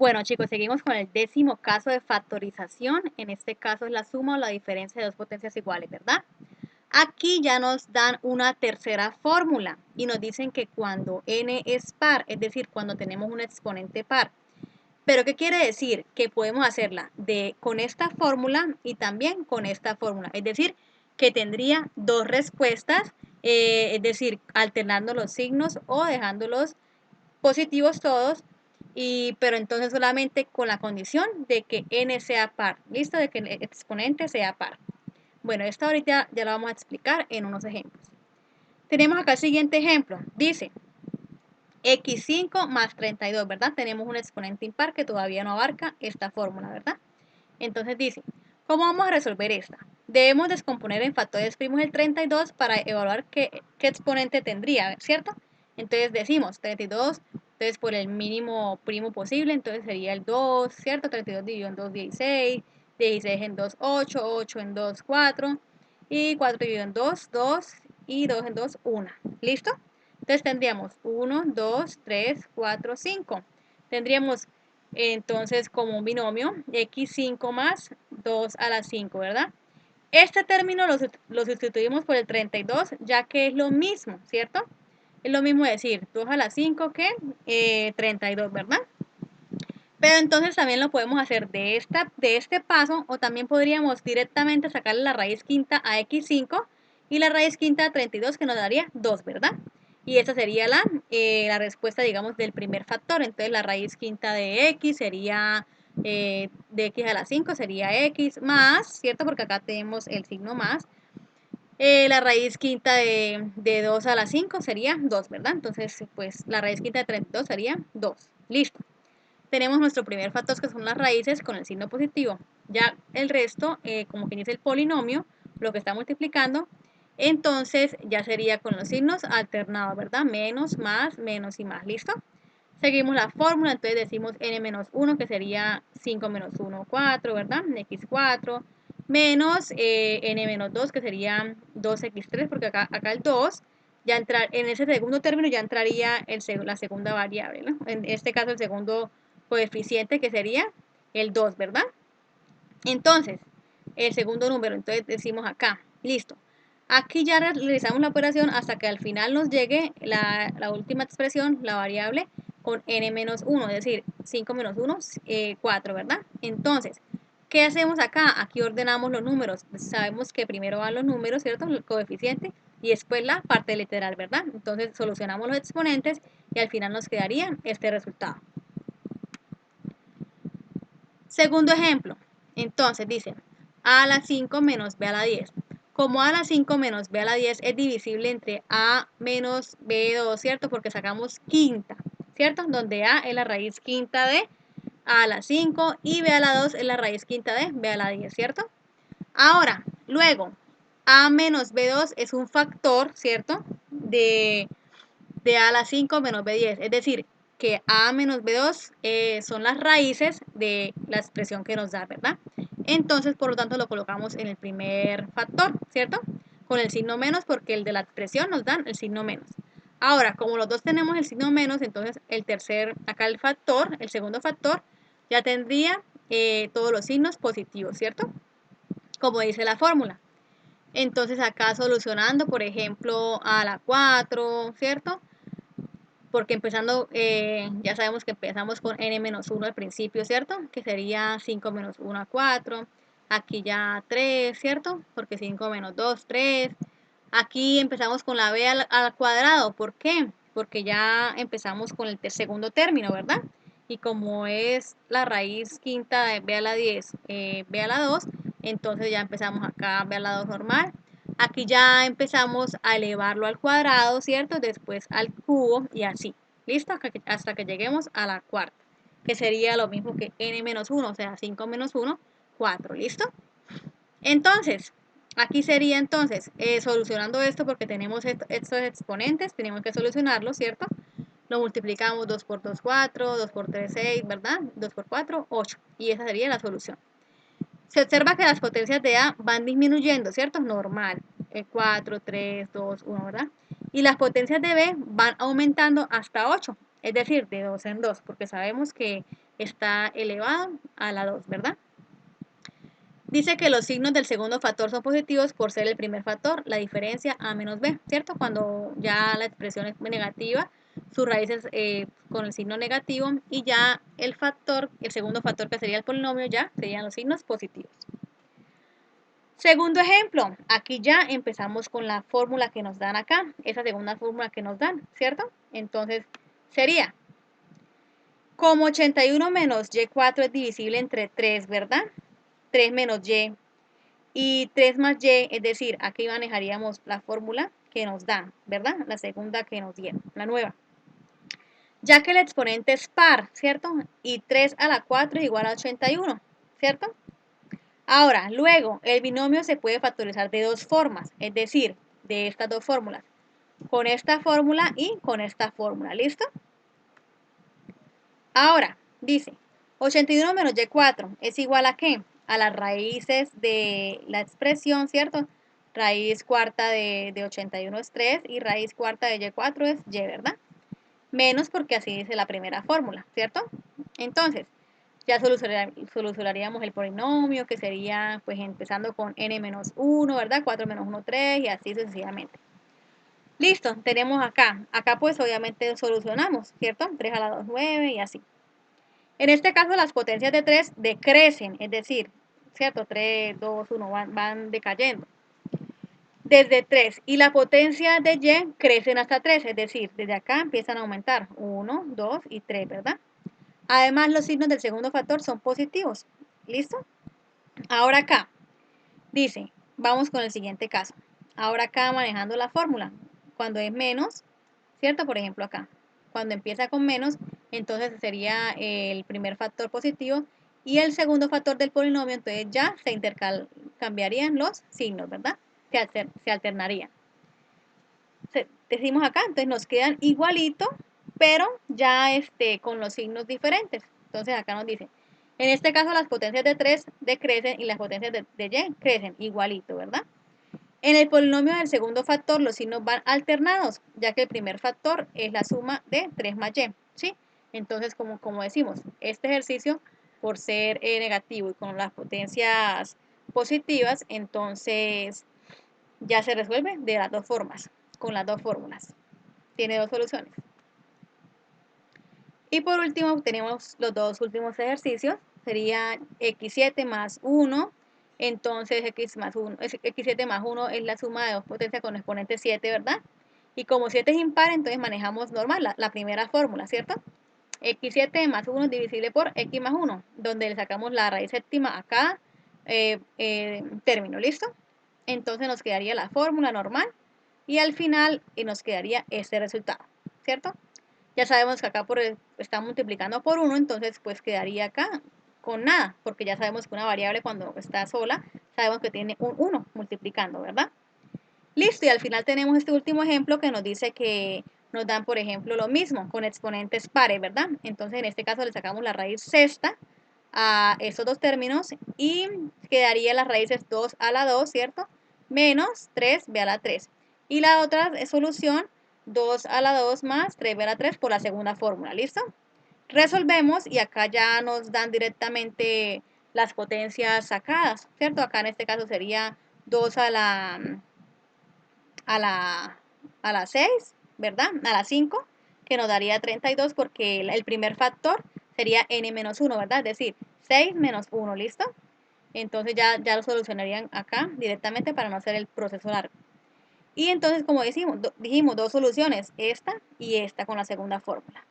Bueno, chicos, seguimos con el 10º caso de factorización. En este caso es la suma o la diferencia de dos potencias iguales, ¿verdad? Aquí ya nos dan una tercera fórmula y nos dicen que cuando n es par, es decir, cuando tenemos un exponente par. ¿Pero qué quiere decir? Que podemos hacerla con esta fórmula y también con esta fórmula. Es decir, que tendría dos respuestas, es decir, alternando los signos o dejándolos positivos todos, pero entonces solamente con la condición de que n sea par, ¿listo? De que el exponente sea par. Bueno, esta ahorita ya la vamos a explicar en unos ejemplos. Tenemos acá el siguiente ejemplo. Dice x5 más 32, ¿verdad? Tenemos un exponente impar que todavía no abarca esta fórmula, ¿verdad? Entonces dice, ¿cómo vamos a resolver esta? Debemos descomponer en factores primos el 32 para evaluar qué exponente tendría, ¿cierto? Entonces decimos 32, entonces por el mínimo primo posible, entonces sería el 2, ¿cierto? 32 dividido en 2, 16, 16 en 2, 8, 8 en 2, 4, y 4 dividido en 2, 2, y 2 en 2, 1. ¿Listo? Entonces tendríamos 1, 2, 3, 4, 5. Tendríamos entonces como un binomio x5 más 2 a la 5, ¿verdad? Este término lo sustituimos por el 32, ya que es lo mismo, ¿cierto? Es lo mismo decir 2 a la 5 que 32, ¿verdad? Pero entonces también lo podemos hacer de este paso, o también podríamos directamente sacarle la raíz quinta a x5 y la raíz quinta a 32, que nos daría 2, ¿verdad? Y esa sería la respuesta, digamos, del primer factor. Entonces la raíz quinta de x sería, de x a la 5 sería x más, ¿cierto? Porque acá tenemos el signo más. La raíz quinta de 2 a la 5 sería 2, ¿verdad? Entonces, pues la raíz quinta de 32 sería 2. Listo. Tenemos nuestro primer factor, que son las raíces con el signo positivo. Ya el resto, como quien dice el polinomio, lo que está multiplicando, entonces ya sería con los signos alternados, ¿verdad? Menos, más, menos y más. ¿Listo? Seguimos la fórmula, entonces decimos n menos 1, que sería 5 menos 1, 4, ¿verdad? X4, menos n menos 2, que sería 2x3, porque acá el 2, ya en ese segundo término ya entraría la segunda variable, ¿no? En este caso el segundo coeficiente, que sería el 2, ¿verdad? Entonces, el segundo número, entonces decimos acá, listo. Aquí ya realizamos la operación hasta que al final nos llegue la última expresión, la variable, con n menos 1, es decir, 5 menos 1, 4, ¿verdad? Entonces, ¿qué hacemos acá? Aquí ordenamos los números. Sabemos que primero van los números, ¿cierto? El coeficiente, y después la parte literal, ¿verdad? Entonces, solucionamos los exponentes y al final nos quedaría este resultado. Segundo ejemplo, entonces dice a a la 5 menos b a la 10. Como a a la 5 menos b a la 10 es divisible entre a menos b2, ¿cierto? Porque sacamos quinta, ¿cierto? Donde a es la raíz quinta de a la 5 y b a la 2 es la raíz quinta de b a la 10, ¿cierto? Ahora, luego, a menos b2 es un factor, ¿cierto? De a a la 5 menos b10, es decir, que a menos b2 son las raíces de la expresión que nos da, ¿verdad? Entonces, por lo tanto, lo colocamos en el primer factor, ¿cierto? Con el signo menos, porque el de la expresión nos dan el signo menos. Ahora, como los dos tenemos el signo menos, entonces acá el segundo factor, ya tendría todos los signos positivos, ¿cierto? Como dice la fórmula. Entonces acá solucionando, por ejemplo, a la 4, ¿cierto? Porque empezando, ya sabemos que empezamos con n-1 al principio, ¿cierto? Que sería 5 menos 1 a 4. Aquí ya 3, ¿cierto? Porque 5 menos 2, 3. Aquí empezamos con la b al cuadrado. ¿Por qué? Porque ya empezamos con el segundo término, ¿verdad? Y como es la raíz quinta de b a la 10, b a la 2, entonces ya empezamos acá b a la 2 normal. Aquí ya empezamos a elevarlo al cuadrado, ¿cierto? Después al cubo y así. ¿Listo? Hasta que lleguemos a la cuarta, que sería lo mismo que n-1, o sea, 5 menos 1, 4. ¿Listo? Entonces, aquí sería entonces, solucionando esto, porque tenemos estos exponentes, tenemos que solucionarlo, ¿cierto? Lo multiplicamos 2 por 2, 4, 2 por 3, 6, ¿verdad? 2 por 4, 8. Y esa sería la solución. Se observa que las potencias de A van disminuyendo, ¿cierto? Normal. 4, 3, 2, 1, ¿verdad? Y las potencias de B van aumentando hasta 8, es decir, de 2 en 2, porque sabemos que está elevado a la 2, ¿verdad? Dice que los signos del segundo factor son positivos por ser el primer factor, la diferencia a menos b, ¿cierto? Cuando ya la expresión es negativa, sus raíces con el signo negativo y ya el factor, el segundo factor que sería el polinomio ya serían los signos positivos. Segundo ejemplo, aquí ya empezamos con la fórmula que nos dan acá, esa segunda fórmula que nos dan, ¿cierto? Entonces sería, como 81 menos y4 es divisible entre 3, ¿verdad? 3 menos y 3 más y, es decir, aquí manejaríamos la fórmula que nos dan, ¿verdad? La segunda que nos dieron, la nueva. Ya que el exponente es par, ¿cierto? Y 3 a la 4 es igual a 81, ¿cierto? Ahora, luego, el binomio se puede factorizar de dos formas, es decir, de estas dos fórmulas. Con esta fórmula y con esta fórmula, ¿listo? Ahora, dice, 81 menos y4 es igual a ¿qué? A las raíces de la expresión, ¿cierto? Raíz cuarta de 81 es 3 y raíz cuarta de y4 es y, ¿verdad? Menos porque así dice la primera fórmula, ¿cierto? Entonces, ya solucionaríamos el polinomio, que sería, pues, empezando con n menos 1, ¿verdad? 4 menos 1, 3 y así sucesivamente. Listo, tenemos acá. Acá, pues, obviamente solucionamos, ¿cierto? 3 a la 2, 9 y así. En este caso, las potencias de 3 decrecen, es decir, ¿cierto? 3, 2, 1 van decayendo. Desde 3 y la potencia de y crecen hasta 3, es decir, desde acá empiezan a aumentar 1, 2 y 3, ¿verdad? Además, los signos del segundo factor son positivos. ¿Listo? Ahora acá, dice, vamos con el siguiente caso. Ahora acá manejando la fórmula, cuando es menos, ¿cierto? Por ejemplo acá, cuando empieza con menos, entonces sería el primer factor positivo y el segundo factor del polinomio, entonces ya se intercambiarían los signos, ¿verdad? Se alternarían. Decimos acá, entonces nos quedan igualito, pero ya con los signos diferentes. Entonces acá nos dice, en este caso las potencias de 3 decrecen y las potencias de y crecen igualito, ¿verdad? En el polinomio del segundo factor los signos van alternados, ya que el primer factor es la suma de 3 más y, ¿sí? Entonces, como decimos, este ejercicio, por ser negativo y con las potencias positivas, entonces ya se resuelve de las dos formas, con las dos fórmulas. Tiene dos soluciones. Y por último, tenemos los dos últimos ejercicios. Sería x7 más 1. Entonces, x7 más 1 es la suma de dos potencias con exponente 7, ¿verdad? Y como 7 es impar, entonces manejamos normal, la primera fórmula, ¿cierto? x7 más 1 es divisible por x más 1, donde le sacamos la raíz séptima a cada término, ¿listo? Entonces nos quedaría la fórmula normal y al final nos quedaría este resultado, ¿cierto? Ya sabemos que acá está multiplicando por 1, entonces pues quedaría acá con nada, porque ya sabemos que una variable cuando está sola, sabemos que tiene un 1 multiplicando, ¿verdad? Listo, y al final tenemos este último ejemplo que nos dice que nos dan, por ejemplo, lo mismo, con exponentes pares, ¿verdad? Entonces en este caso le sacamos la raíz sexta a estos dos términos y quedaría las raíces 2 a la 2, ¿cierto? Menos 3b a la 3. Y la otra solución, 2 a la 2 más 3b a la 3 por la segunda fórmula, ¿listo? Resolvemos y acá ya nos dan directamente las potencias sacadas, ¿cierto? Acá en este caso sería 2 a la, a la 6, ¿verdad? A la 5, que nos daría 32 porque el primer factor sería n menos 1, ¿verdad? Es decir, 6 menos 1, ¿listo? Entonces ya lo solucionarían acá directamente para no hacer el proceso largo. Y entonces, como dijimos dos soluciones, esta y esta con la segunda fórmula.